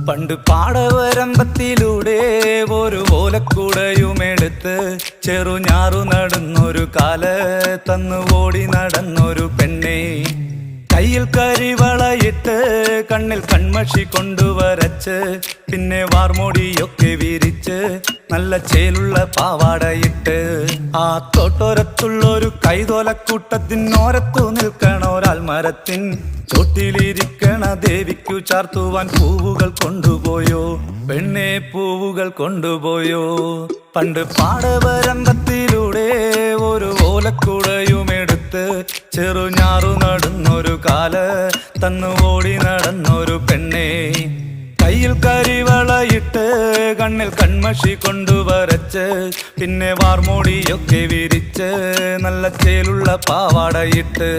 പണ്ട് പാടവരമ്പത്തിലൂടെ ഒരു ഓലക്കുടയുമെടുത്ത് ചെറുഞാറു നടന്നൊരു കാല തന്നു ഓടി നടന്നൊരു പെണ്ണെ. കയ്യിൽ കരിവളയിട്ട് കണ്ണിൽ കൺമഷി കൊണ്ടുവരച്ച് പിന്നെ വാർമോടിയൊക്കെ വിരിച്ച് നല്ല ചേലുള്ള പാവാടയിട്ട് ആ തോട്ടോരത്തുള്ളൊരു കൈതോലക്കൂട്ടത്തിനോരത്തു നിൽക്കണ ഒരാൾ മരത്തിൻ ചോട്ടിലിരിക്കണ ദേവിക്കു ചാർത്തുവാൻ പൂവുകൾ കൊണ്ടുപോയോ പെണ്ണെ, പൂവുകൾ കൊണ്ടുപോയോ. പണ്ട് പാടവരമ്പത്തിലൂടെ ഒരു ഓലക്കുടയുമെടുത്ത് ചെറുഞാറു നടന്നൊരു കാല തന്നു ഓടി നടന്നൊരു പെണ്ണെ. കയ്യിൽ കരിവളയിട്ട് കണ്ണിൽ കൺമഷി കൊണ്ടുവരച്ച് പിന്നെ വാർമോടിയൊക്കെ വിരിച്ച് നല്ല ചേലുള്ള പാവാടയിട്ട്